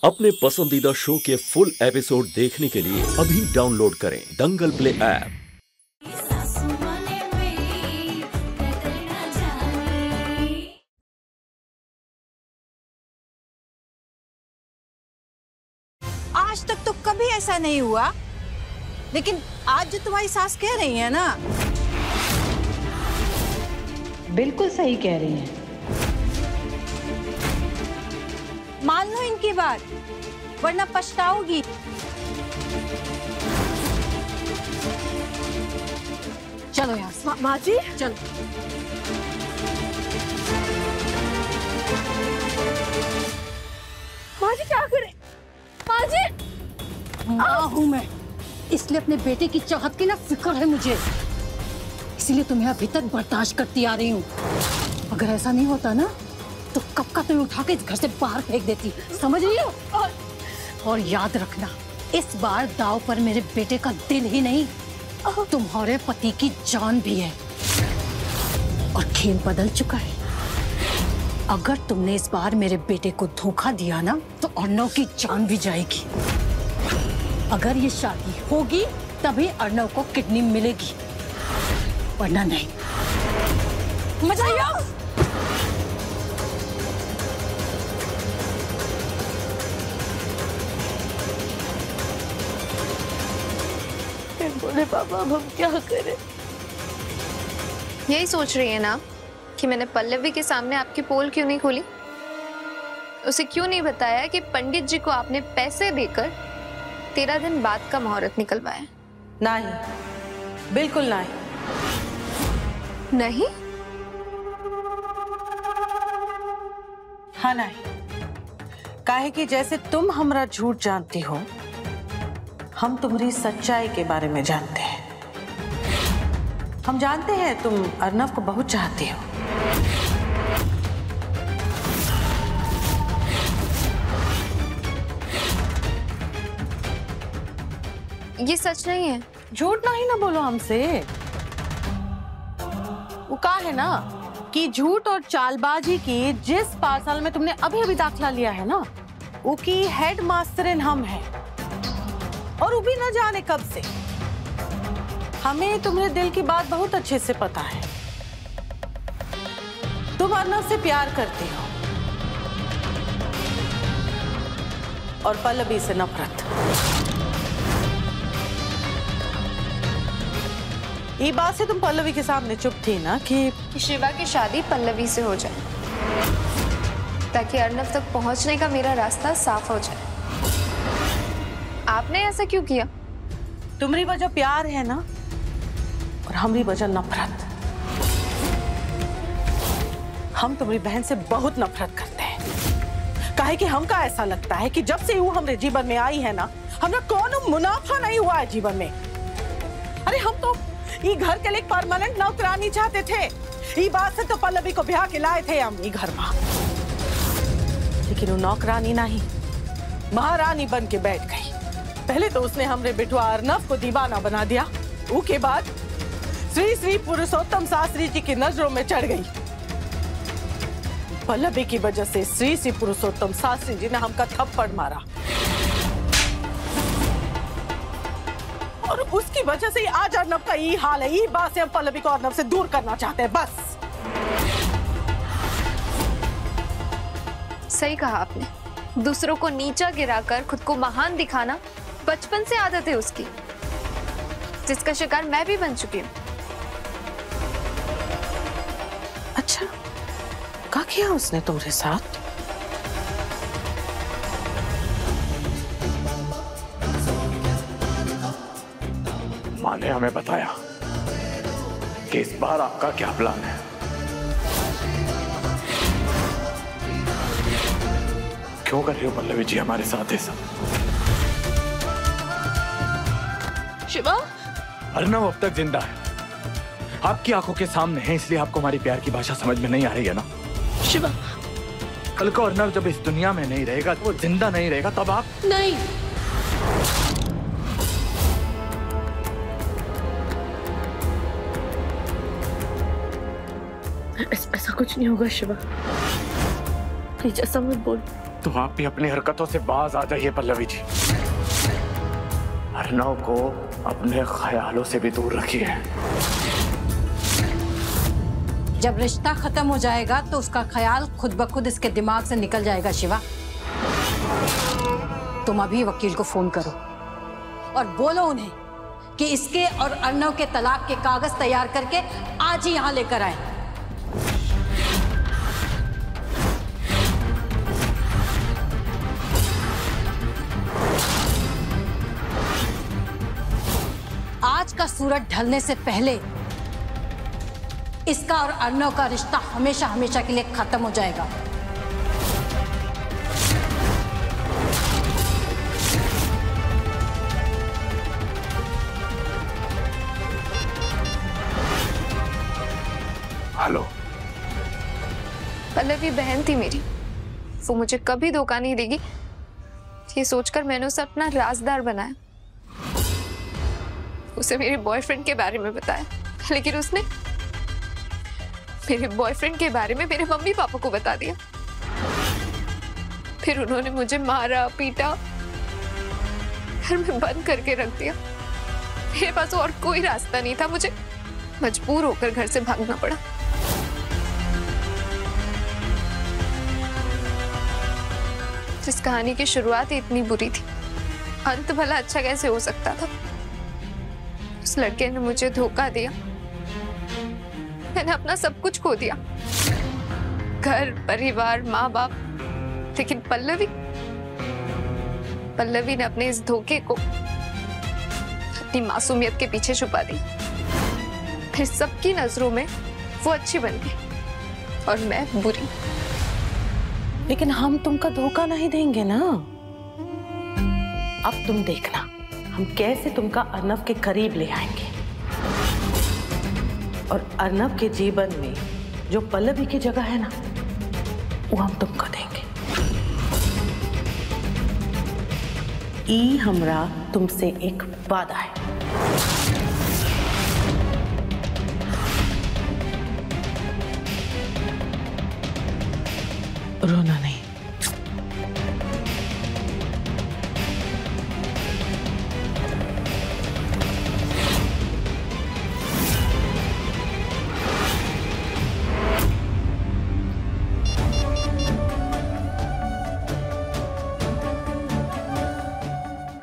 अपने पसंदीदा शो के फुल एपिसोड देखने के लिए अभी डाउनलोड करें दंगल प्ले ऐप। आज तक तो कभी ऐसा नहीं हुआ, लेकिन आज जो तुम्हारी सास कह रही है ना, बिल्कुल सही कह रही हैं। मान लो इनकी बात, वरना पछताओगी। चलो यहाँ से। माँ जी, चलो। माँ जी क्या करें? माँ जी, माँ हूँ मैं, इसलिए अपने बेटे की चाहत की ना फिक्र है मुझे, इसीलिए तुम्हें अभी तक बर्दाश्त करती आ रही हूँ। अगर ऐसा नहीं होता ना तो कब का तुम्हें उठा के इस घर से बाहर फेंक देती, समझ रही हो? और याद रखना, इस बार दाव पर मेरे बेटे का दिल ही नहीं, तुम्हारे पति की जान भी है। और खेल बदल चुका है। अगर तुमने इस बार मेरे बेटे को धोखा दिया ना तो अर्नव की जान भी जाएगी। अगर ये शादी होगी तभी अर्नव को किडनी मिलेगी, वरना नहीं। मजा आया? बोले पापा अब हम क्या करें? यही सोच रही है ना कि मैंने पल्लवी के सामने आपकी पोल क्यों नहीं खोली, उसे क्यों नहीं बताया कि पंडित जी को आपने पैसे देकर 13 दिन बाद का मुहूर्त निकलवाया? नहीं, बिल्कुल नहीं। नहीं? हाँ नहीं, काहे कि जैसे तुम हमरा झूठ जानती हो, हम तुम्हारी सच्चाई के बारे में जानते हैं। हम जानते हैं तुम अर्नव को बहुत चाहती हो। ये सच नहीं है। झूठ नहीं ना बोलो हमसे। वो कहा है ना कि झूठ और चालबाजी की जिस पार्सल में तुमने अभी अभी दाखिला लिया है ना, वो की हेड मास्टरन हम हैं, और वो भी न जाने कब से। हमें तुम्हारे दिल की बात बहुत अच्छे से पता है। तुम अर्नव से प्यार करती हो और पल्लवी से नफरत। ये बात से तुम पल्लवी के सामने चुप थी ना कि शिवा की शादी पल्लवी से हो जाए, ताकि अर्नव तक पहुंचने का मेरा रास्ता साफ हो जाए। आपने ऐसा क्यों किया? तुम्हारी वजह प्यार है ना, और हमारी वजह नफरत। हम तुम्हारी बहन से बहुत नफरत करते हैं। काहे कि हमका ऐसा लगता है कि जब से वो हमारे जीवन में आई है ना, हमरा कोनो मुनाफा नहीं हुआ है जीवन में। अरे हम तो ये घर के लिए परमानेंट नौकरानी चाहते थे। ये बात से तो पल्लवी को ब्याह के लाए थे हम ये घर में, लेकिन वो नौकरानी नहीं, महारानी बन के बैठ गई। पहले तो उसने हमरे बेटुआ अर्नव को दीवाना बना दिया, उसके बाद श्री श्री पुरुषोत्तम शास्त्री जी की नजरों में चढ़ गई। पल्लवी की वजह से श्री श्री पुरुषोत्तम शास्त्री जी ने हमका थप्पड़ मारा, और उसकी वजह से आज अर्नव का ये हाल है। ये बात से हम पल्लवी को अर्नव से दूर करना चाहते हैं, बस। सही कहा आपने। दूसरों को नीचा गिराकर खुद को महान दिखाना बचपन से आदत है उसकी, जिसका शिकार मैं भी बन चुकी हूँ। अच्छा, क्या किया उसने तुम्हारे साथ? माँ ने हमें बताया कि इस बार आपका क्या प्लान है। क्यों कर रही हो पल्लवी जी हमारे साथ ये सब? शिवा, अर्नव अब तक जिंदा है, आपकी आंखों के सामने है, इसलिए आपको हमारी प्यार की भाषा समझ में नहीं आ रही है ना? शिवा, कल को अर्नव जब इस दुनिया में नहीं रहेगा, वो जिंदा नहीं रहेगा, तब आप नहीं। ऐसा कुछ नहीं होगा शिवा, प्लीज ऐसा मत बोल। तो आप भी अपनी हरकतों से बाज आ जाइए पल्लवी जी। अर्नव को अपने ख्यालों से भी दूर रखिए। जब रिश्ता खत्म हो जाएगा तो उसका ख्याल खुद ब खुद इसके दिमाग से निकल जाएगा। शिवा, तुम अभी वकील को फोन करो और बोलो उन्हें कि इसके और अर्नव के तलाक के कागज तैयार करके आज ही यहां लेकर आए। आज का सूरज ढलने से पहले इसका और अर्नव का रिश्ता हमेशा हमेशा के लिए खत्म हो जाएगा। हेलो। पल्लवी बहन थी मेरी, वो मुझे कभी धोखा नहीं देगी, ये सोचकर मैंने उसे अपना राजदार बनाया। उसे मेरे बॉयफ्रेंड के बारे में बताया, लेकिन उसने मेरे बॉयफ्रेंड के बारे में मेरे मम्मी पापा को बता दिया। फिर उन्होंने मुझे मारा पीटा, घर में बंद करके रख दिया। मेरे पास और कोई रास्ता नहीं था, मुझे मजबूर होकर घर से भागना पड़ा। जिस कहानी की शुरुआत ही इतनी बुरी थी, अंत भला अच्छा कैसे हो सकता था। उस लड़के ने मुझे धोखा दिया, मैंने अपना सब कुछ खो दिया, घर परिवार माँ बाप। लेकिन पल्लवी ने अपने इस धोखे को अपनी मासूमियत के पीछे छुपा दी। फिर सबकी नजरों में वो अच्छी बन गई और मैं बुरी। लेकिन हम तुमका धोखा नहीं देंगे ना। अब तुम देखना हम कैसे तुमका अर्नव के करीब ले आएंगे और अर्नव के जीवन में जो पल्लवी की जगह है ना, वो हम तुमको देंगे। ई हमरा तुमसे एक वादा है। रोना नहीं।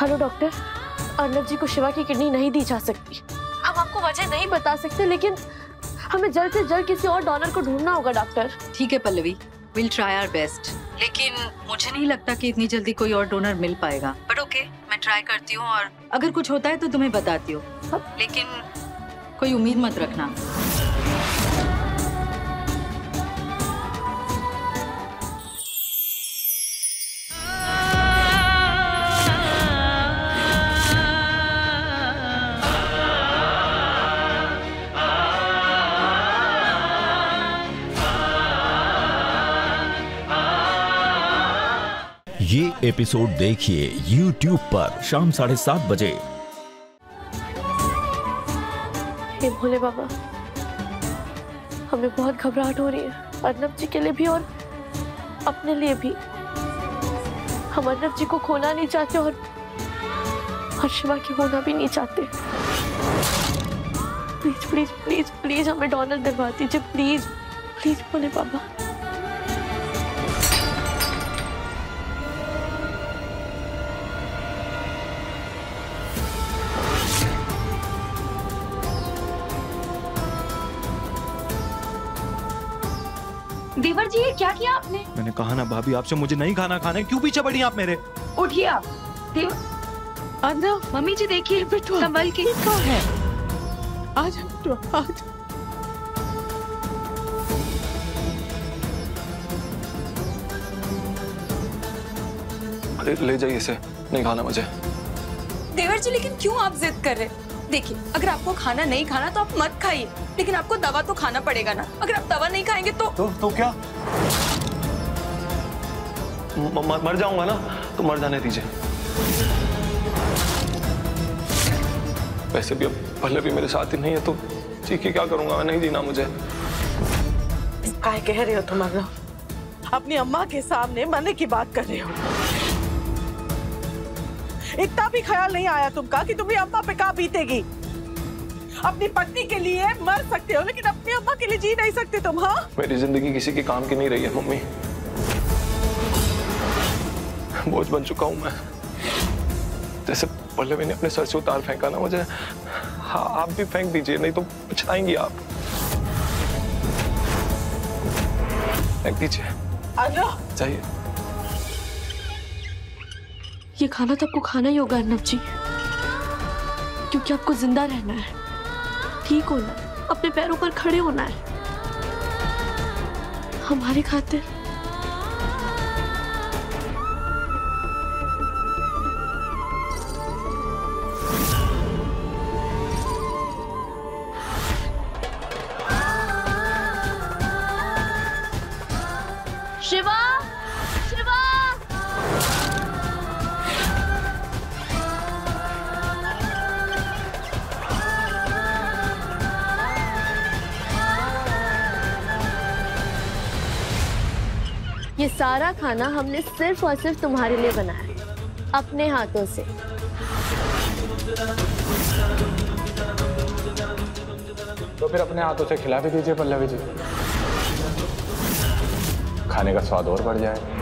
हेलो डॉक्टर, अर्नव जी को शिवा की किडनी नहीं दी जा सकती। हम आपको वजह नहीं बता सकते, लेकिन हमें जल्द से जल्द किसी और डोनर को ढूंढना होगा डॉक्टर। ठीक है Pallavi, will try our best, लेकिन मुझे नहीं लगता कि इतनी जल्दी कोई और डोनर मिल पाएगा। बट ओके, मैं ट्राई करती हूँ और अगर कुछ होता है तो तुम्हें बताती हूँ, लेकिन कोई उम्मीद मत रखना। ये एपिसोड देखिए YouTube पर शाम 7:30 बजे। हे भोले बाबा, हमें बहुत घबराहट हो रही है, अर्नव जी के लिए भी और अपने लिए भी। हम अर्नव जी को खोना नहीं चाहते और शिवा की होना भी नहीं चाहते। प्लीज प्लीज प्लीज प्लीज हमें डोनर दिलवा दीजिए, प्लीज प्लीज भोले बाबा। देवर जी, ये क्या किया आपने? मैंने कहा ना भाभी आपसे, मुझे नहीं खाना खाना है। क्यों पीछे पड़ी आप मेरे? उठिए आप। अर्नव, मम्मी जी देखिए, संभल के। क्या है? आज आज अरे ले जाइए इसे, नहीं खाना मुझे। देवर जी, लेकिन क्यों आप जिद कर रहे? देखिए, अगर आपको खाना नहीं खाना तो आप मत खाइए, लेकिन आपको दवा तो खाना पड़ेगा ना। अगर आप दवा नहीं खाएंगे तो क्या? मर जाऊंगा ना, तो मर जाने दीजिए। वैसे भी अब पल्लवी मेरे साथ ही नहीं है, तो जी के क्या करूंगा मैं? नहीं जीना मुझे। काय कह रहे हो तुम अर्नव? अपनी अम्मा के सामने मरने की बात कर रहे हो। इतना भी ख्याल नहीं आया तुमका कि तुम्हारी अम्मा पे क्या बीतेगी। अपनी पत्नी के लिए मर सकते हो लेकिन अपनी अम्मा के लिए जी नहीं सकते तुम। हाँ, मेरी जिंदगी किसी के काम की नहीं रही है मम्मी। बोझ बन चुका हूं मैं। जैसे पल्लवी ने अपने सर से उतार फेंका ना मुझे, हाँ आप भी फेंक दीजिए, नहीं तो पछताएंगी आप। फेंक दीजिए। चाहिए। ये खाना तो आपको खाना ही होगा अर्नब जी, क्योंकि आपको जिंदा रहना है, ठीक होना है, अपने पैरों पर खड़े होना है हमारे खातिर। शिवा, शिवा, ये सारा खाना हमने सिर्फ और सिर्फ तुम्हारे लिए बनाया है, अपने हाथों से। तो फिर अपने हाथों से खिला भी दीजिए पल्लवी जी, खाने का स्वाद और बढ़ जाए।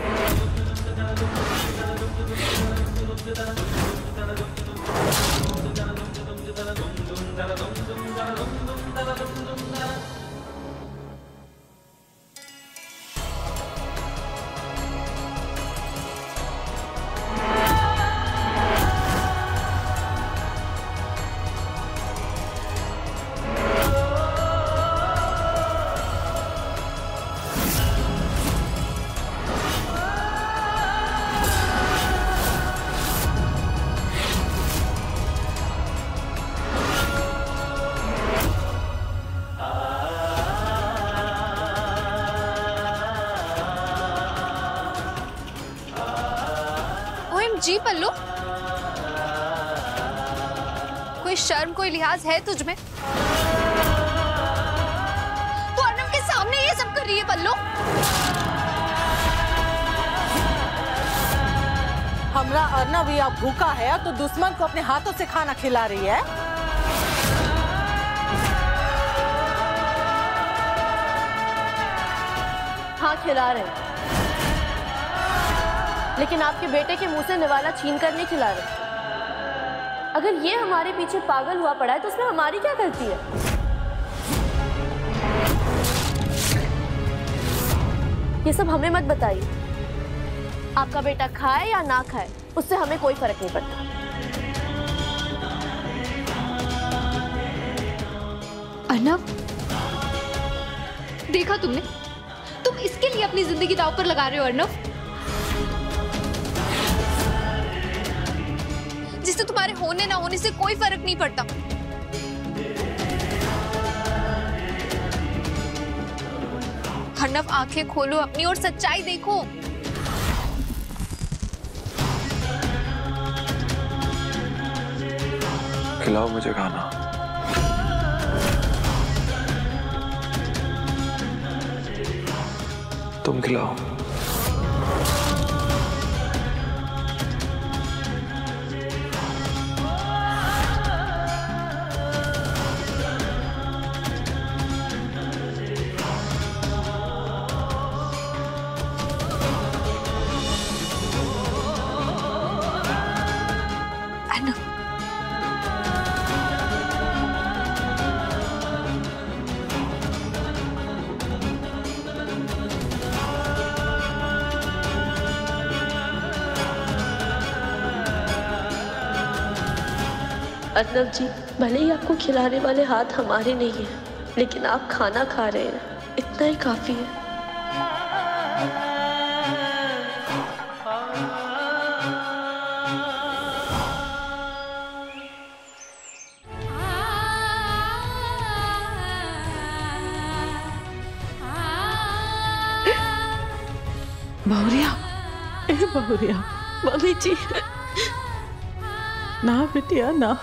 जी पल्लू, कोई शर्म कोई लिहाज है तुझ में? तू अर्नब के सामने ये सब कर रही है पल्लू। हमरा अर्नब या भूखा है तो दुश्मन को अपने हाथों से खाना खिला रही है। हाँ खिला रहे हैं, लेकिन आपके बेटे के मुंह से निवाला छीन कर नहीं खिला रहे। अगर ये हमारे पीछे पागल हुआ पड़ा है तो उसमें हमारी क्या गलती है? ये सब हमें मत बताइए। आपका बेटा खाए या ना खाए उससे हमें कोई फर्क नहीं पड़ता। अर्नब, देखा तुमने, तुम इसके लिए अपनी जिंदगी दांव पर लगा रहे हो अर्नब, जिससे तुम्हारे होने ना होने से कोई फर्क नहीं पड़ता। अर्नब, आंखें खोलो अपनी और सच्चाई देखो। खिलाओ मुझे खाना। तुम खिलाओ। अर्नब जी, भले ही आपको खिलाने वाले हाथ हमारे नहीं हैं, लेकिन आप खाना खा रहे हैं, इतना ही काफी है। बहुरिया, बहुरिया, मम्मी जी, ना बिटिया ना,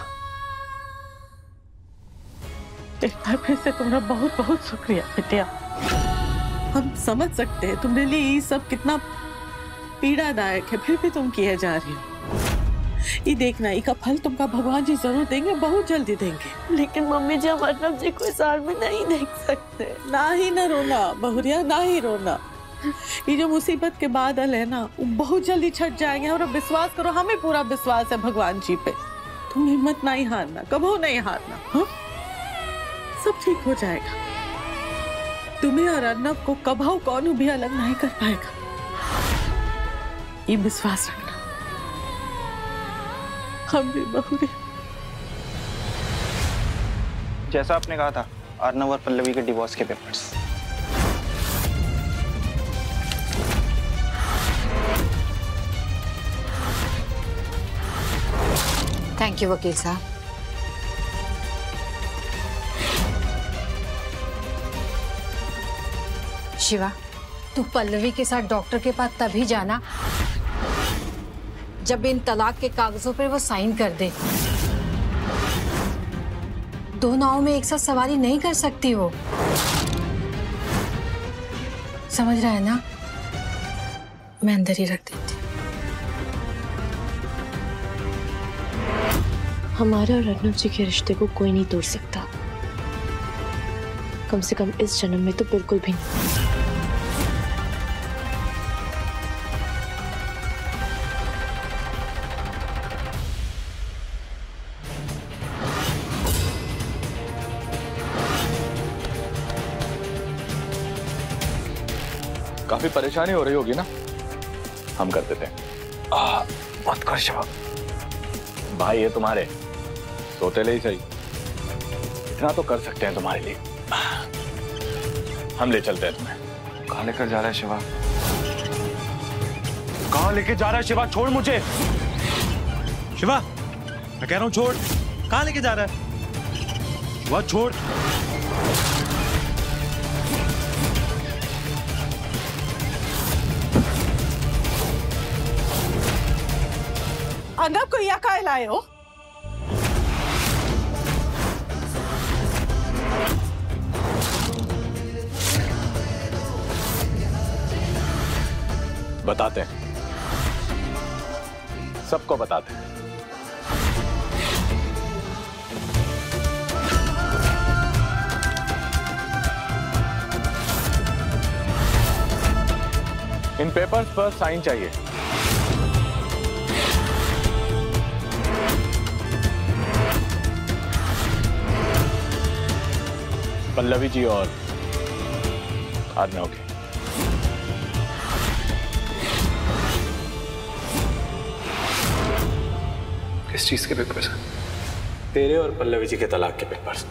एक बार फिर से तुम्हारा बहुत बहुत शुक्रिया बिटिया। हम समझ सकते हैं तुम्हारे लिए ये सब कितना पीड़ादायक है, फिर भी तुम किए जा रही हो। ये देखना, इसका फल तुमका भगवान जी जरूर देंगे, बहुत जल्दी देंगे। लेकिन मम्मी जी, हम अर्नब जी को इस हाल में नहीं देख सकते। ना ही ना रोना बहुरिया, ना ही रोना। ये जो मुसीबत के बादल है ना, वो बहुत जल्दी छट जाएंगे। और विश्वास करो, हमें पूरा विश्वास है भगवान जी पे। तुम हिम्मत नहीं हारना, कभी नहीं हारना। हाँ, सब ठीक हो जाएगा। तुम्हें और अर्नब को कभी कौन भी अलग नहीं कर पाएगा, ये विश्वास रखना। हम भी बहुरे। जैसा आपने कहा था, अर्नब और पल्लवी के डिवोर्स के पेपर्स। थैंक यू वकील साहब। शिवा, तू पल्लवी के साथ डॉक्टर के पास तभी जाना जब इन तलाक के कागजों पर वो साइन कर दे। दो नावों में एक साथ सवारी नहीं कर सकती वो, समझ रहा है ना? मैं अंदर ही रख देती। हमारे और अर्नब जी के रिश्ते को कोई नहीं तोड़ सकता, कम से कम इस जन्म में तो बिल्कुल भी नहीं। काफी परेशानी हो रही होगी ना, हम कर देते हैं। मत कर शिवा। भाई ये तुम्हारे सोतेले ही सही, इतना तो कर सकते हैं तुम्हारे लिए। हम ले चलते हैं तुम्हें। कहाँ लेकर जा रहा है शिवा? कहाँ लेके जा रहा है शिवा? छोड़ मुझे। शिवा, मैं कह रहा हूँ छोड़। कहाँ लेके जा रहा है? शिवा छोड़। अर्नब को यहाँ काहे लाए हो? बताते हैं, सबको बताते हैं। इन पेपर्स पर साइन चाहिए। पल्लवी जी और अर्नब के। किस चीज के पेपर्स? तेरे और पल्लवी जी के तलाक के पेपर्स।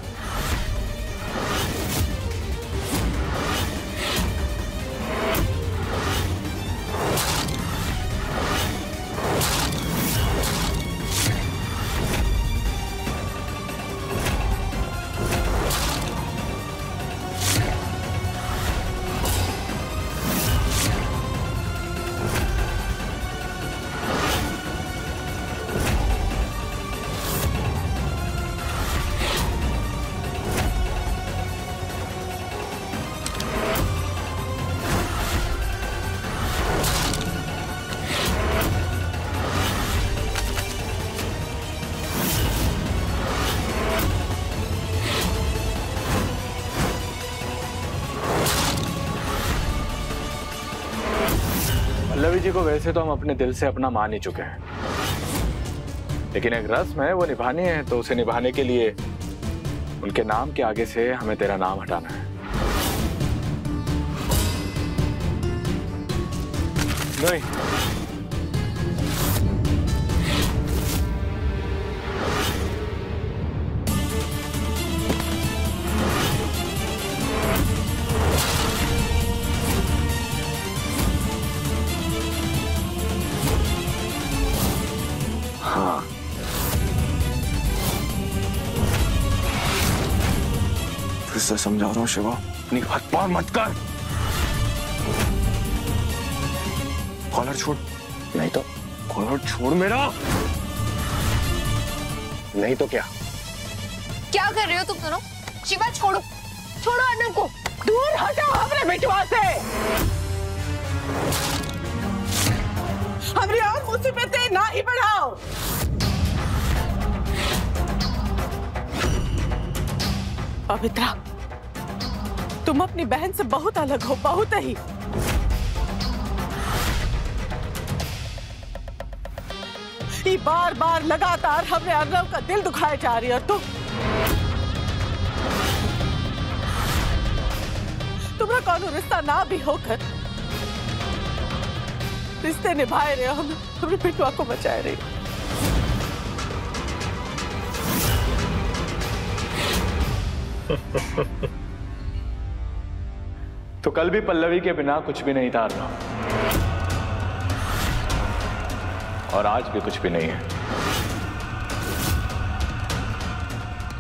पल्लवी जी को वैसे तो हम अपने दिल से अपना मान ही चुके हैं, लेकिन एक रस्म है, वो निभानी है। तो उसे निभाने के लिए उनके नाम के आगे से हमें तेरा नाम हटाना है। नहीं, हाँ, फिर से समझा रहा हूँ शिवा, अपनी हाथ पार मत कर। कॉलर छोड़, नहीं तो कॉलर छोड़ मेरा, नहीं तो क्या? क्या कर रहे हो तुम दोनों? शिवा छोड़ो, छोड़ो अर्नब को। दूर हटाओ हमरे बेटवा से। हमरी और मुसीबतें ना ही बढ़ाओ। पवित्रा, तुम अपनी बहन से बहुत अलग हो, बहुत ही। ये बार बार लगातार हमने अर्नव का दिल दुखाए जा रही है और तुम्हारा कौन रिश्ता ना भी होकर रिश्ते निभाए रहे हो, हमने पिटवा को बचाए रहे हो। तो कल भी पल्लवी के बिना कुछ भी नहीं था अर्नव, और आज भी कुछ भी नहीं है।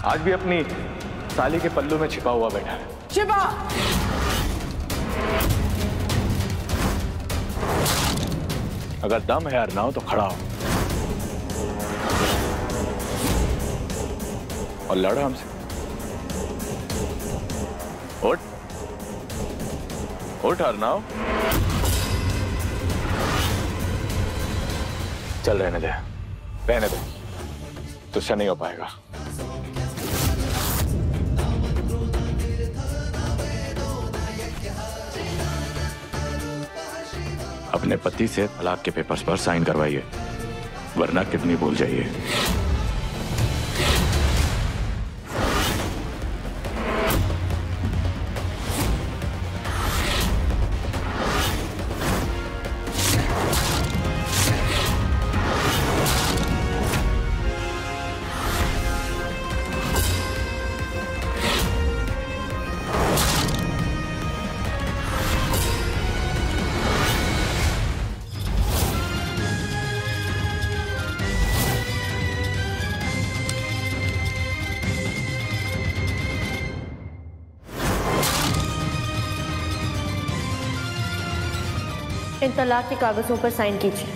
आज भी अपनी साली के पल्लू में छिपा हुआ बैठा है। शिवा, अगर दम है अर्नव तो खड़ा हो और लड़ो हमसे। उठ उठ अर्नव, चल रहने दे, तुझसे नहीं हो पाएगा। अपने पति से तलाक के पेपर्स पर साइन करवाइए, वरना किडनी भूल जाइए। इन तलाक के कागजों पर साइन कीजिए।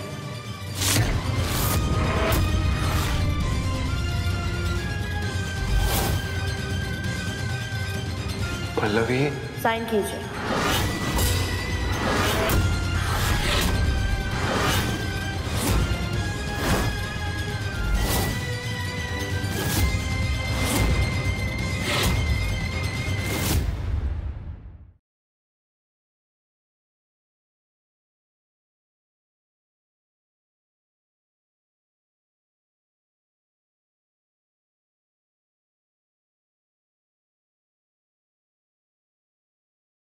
पल्लवी, साइन कीजिए।